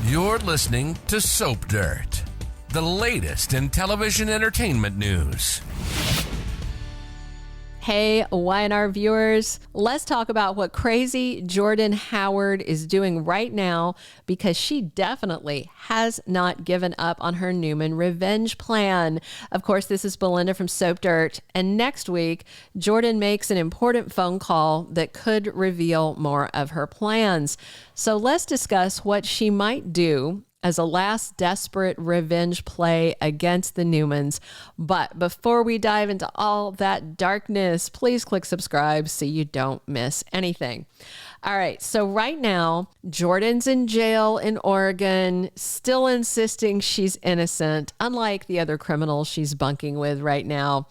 You're listening to Soap Dirt, the latest in television entertainment news. Hey, YNR viewers, let's talk about what crazy Jordan Howard is doing right now, because she definitely has not given up on her Newman revenge plan. Of course, this is Belinda from Soap Dirt, and next week, Jordan makes an important phone call that could reveal more of her plans. So let's discuss what she might do as a last desperate revenge play against the Newmans. But before we dive into all that darkness, please click subscribe so you don't miss anything. All right, so right now, Jordan's in jail in Oregon, still insisting she's innocent, unlike the other criminals she's bunking with right now.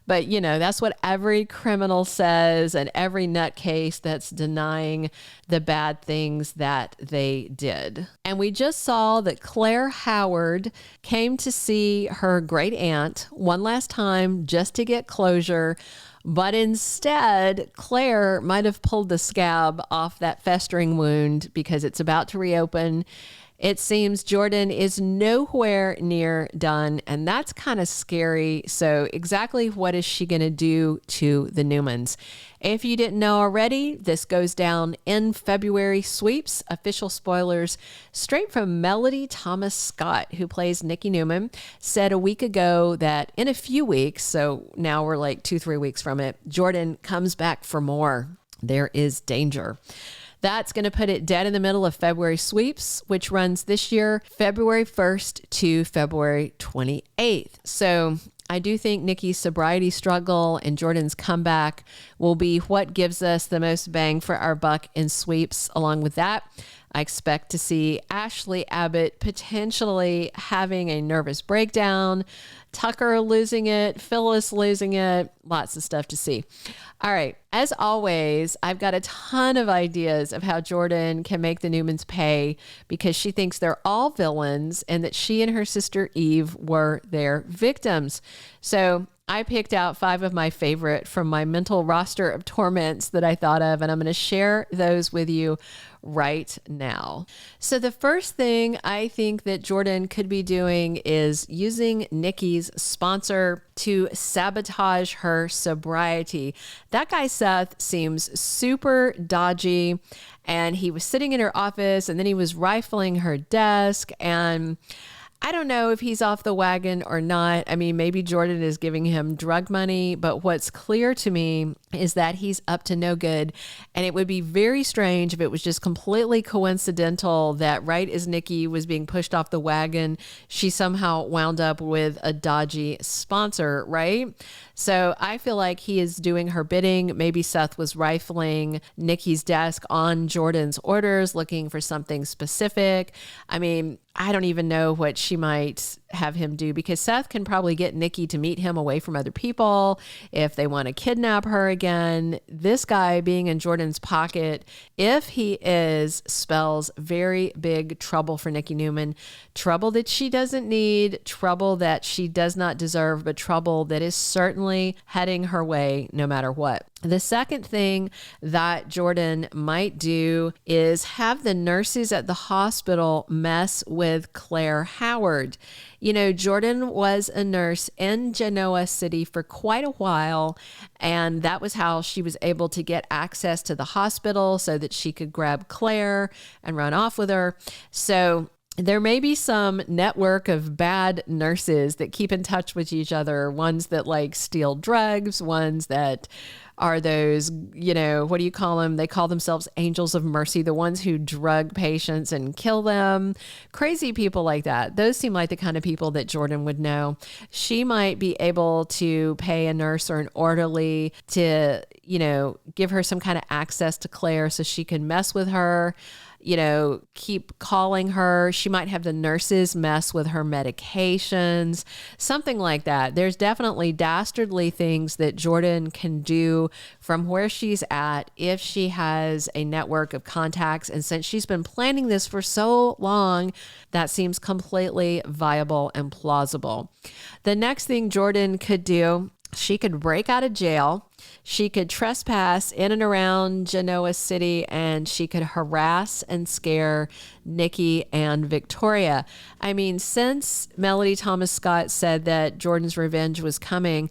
But, you know, that's what every criminal says, and every nutcase that's denying the bad things that they did. And we just saw that Claire Howard came to see her great aunt one last time just to get closure. But instead, Claire might have pulled the scab off that festering wound because it's about to reopen. It seems Jordan is nowhere near done, and that's kind of scary. So exactly what is she going to do to the Newmans? If you didn't know already, this goes down in February sweeps. Official spoilers straight from Melody Thomas Scott, who plays Nikki Newman, said a week ago that in a few weeks, so now we're like 2-3 weeks from it, Jordan comes back for more. There is danger. That's going to put it dead in the middle of February sweeps, which runs this year, February 1st to February 28th. So I do think Nikki's sobriety struggle and Jordan's comeback will be what gives us the most bang for our buck in sweeps. Along with that, I expect to see Ashley Abbott potentially having a nervous breakdown, Tucker losing it, Phyllis losing it, lots of stuff to see. All right. As always, I've got a ton of ideas of how Jordan can make the Newmans pay, because she thinks they're all villains and that she and her sister Eve were their victims. So I picked out 5 of my favorite from my mental roster of torments that I thought of, and I'm going to share those with you right now. So the first thing I think that Jordan could be doing is using Nikki's sponsor to sabotage her sobriety. That guy Seth seems super dodgy, and he was sitting in her office and then he was rifling her desk, and I don't know if he's off the wagon or not. I mean, maybe Jordan is giving him drug money, but what's clear to me is that he's up to no good. And it would be very strange if it was just completely coincidental that right as Nikki was being pushed off the wagon, she somehow wound up with a dodgy sponsor, right? So I feel like he is doing her bidding. Maybe Seth was rifling Nikki's desk on Jordan's orders, looking for something specific. I mean, I don't even know what she might have him do, because Seth can probably get Nikki to meet him away from other people if they want to kidnap her again. This guy being in Jordan's pocket, if he is, spells very big trouble for Nikki Newman. Trouble that she doesn't need, trouble that she does not deserve, but trouble that is certainly heading her way no matter what. The second thing that Jordan might do is have the nurses at the hospital mess with Claire Howard. You know, Jordan was a nurse in Genoa City for quite a while, and that was how she was able to get access to the hospital so that she could grab Claire and run off with her. So there may be some network of bad nurses that keep in touch with each other, ones that like steal drugs, ones that are those, you know, what do you call them? They call themselves angels of mercy, the ones who drug patients and kill them. Crazy people like that. Those seem like the kind of people that Jordan would know. She might be able to pay a nurse or an orderly to, you know, give her some kind of access to Claire so she can mess with her. You know, keep calling her. She might have the nurses mess with her medications, something like that. There's definitely dastardly things that Jordan can do from where she's at if she has a network of contacts. And since she's been planning this for so long, that seems completely viable and plausible. The next thing Jordan could do She could break out of jail. She could trespass in and around Genoa City, and she could harass and scare Nikki and Victoria. I mean, since Melody Thomas Scott said that Jordan's revenge was coming,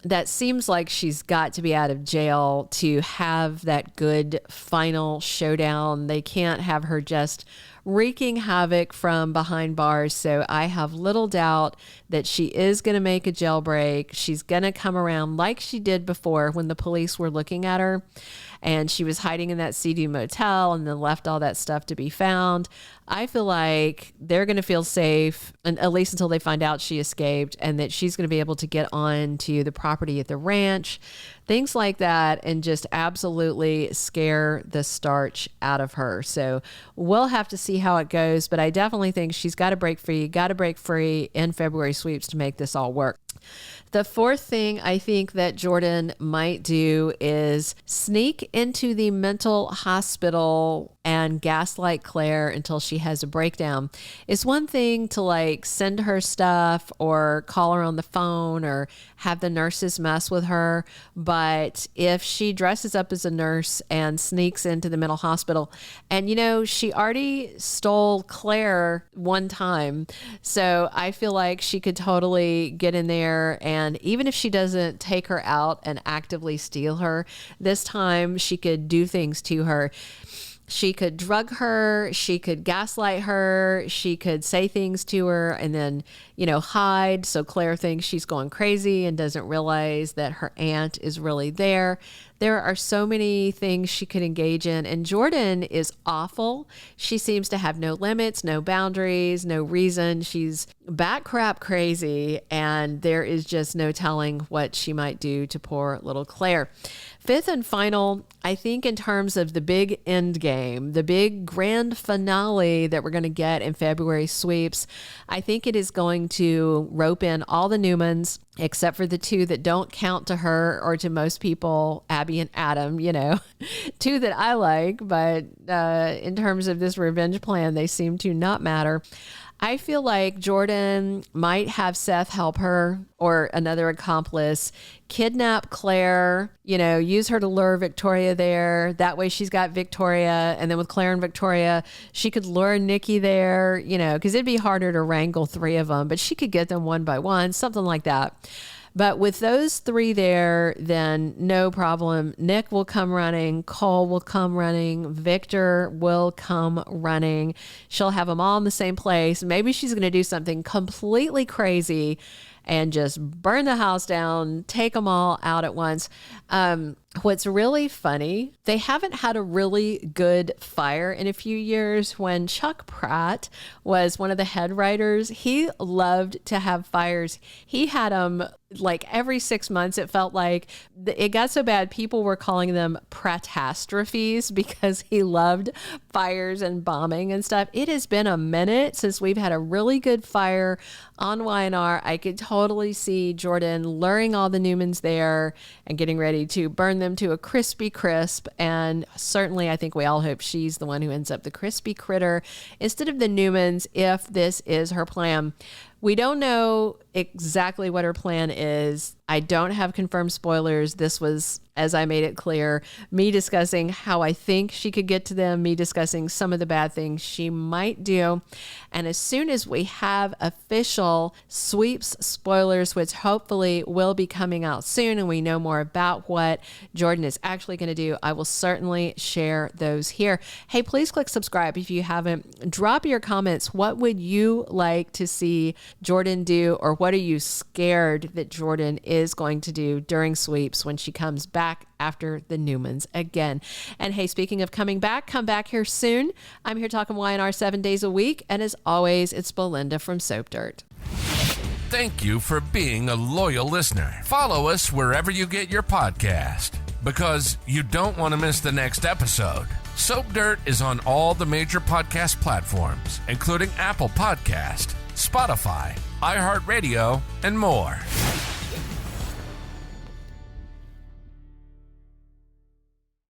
that seems like she's got to be out of jail to have that good final showdown. They can't have her just wreaking havoc from behind bars. So I have little doubt that she is going to make a jailbreak. She's going to come around like she did before when the police were looking at her and she was hiding in that Sea-Doo motel and then left all that stuff to be found. I feel like they're going to feel safe, and at least until they find out she escaped, and that she's going to be able to get on to the property at the ranch, things like that, and just absolutely scare the starch out of her. So we'll have to see how it goes, but I definitely think she's got to break free in February sweeps to make this all work. The fourth thing I think that Jordan might do is sneak into the mental hospital and gaslight Claire until she has a breakdown. It's one thing to like send her stuff or call her on the phone or have the nurses mess with her. But if she dresses up as a nurse and sneaks into the mental hospital, and you know, she already stole Claire one time. So I feel like she could totally get in there, and even if she doesn't take her out and actively steal her, this time she could do things to her. She could drug her, she could gaslight her, she could say things to her and then, you know, hide. So Claire thinks she's going crazy and doesn't realize that her aunt is really there. There are so many things she could engage in. And Jordan is awful. She seems to have no limits, no boundaries, no reason. She's bat crap crazy. And there is just no telling what she might do to poor little Claire. Fifth and final, I think in terms of the big end game, the big grand finale that we're going to get in February sweeps, I think it is going to rope in all the Newmans, except for the two that don't count to her or to most people, Abby and Adam, you know, two that I like, but in terms of this revenge plan, they seem to not matter. I feel like Jordan might have Seth help her or another accomplice kidnap Claire, you know, use her to lure Victoria there. That way she's got Victoria. And then with Claire and Victoria, she could lure Nikki there, you know, because it'd be harder to wrangle three of them, but she could get them one by one, something like that. But with those three there, then no problem. Nick will come running. Cole will come running. Victor will come running. She'll have them all in the same place. Maybe she's going to do something completely crazy and just burn the house down, take them all out at once. What's really funny, they haven't had a really good fire in a few years. When Chuck Pratt was one of the head writers, he loved to have fires. He had them like every 6 months. It felt like it got so bad people were calling them pratastrophes because he loved fires and bombing and stuff. It has been a minute since we've had a really good fire on Y&R. I could totally see Jordan luring all the Newmans there and getting ready to burn them to a crispy crisp. And certainly I think we all hope she's the one who ends up the crispy critter instead of the Newmans if this is her plan. We don't know exactly what her plan is. I don't have confirmed spoilers. This was, as I made it clear, me discussing how I think she could get to them, me discussing some of the bad things she might do. And as soon as we have official sweeps spoilers, which hopefully will be coming out soon, and we know more about what Jordan is actually going to do, I will certainly share those here. Hey, please click subscribe if you haven't. Drop your comments. What would you like to see Jordan do, or what are you scared that Jordan is going to do during sweeps when she comes back after the Newmans again? And hey, speaking of coming back, come back here soon. I'm here talking Y&R 7 days a week. And as always, it's Belinda from Soap Dirt. Thank you for being a loyal listener. Follow us wherever you get your podcast, because you don't want to miss the next episode. Soap Dirt is on all the major podcast platforms, including Apple Podcast, Spotify, iHeartRadio, and more.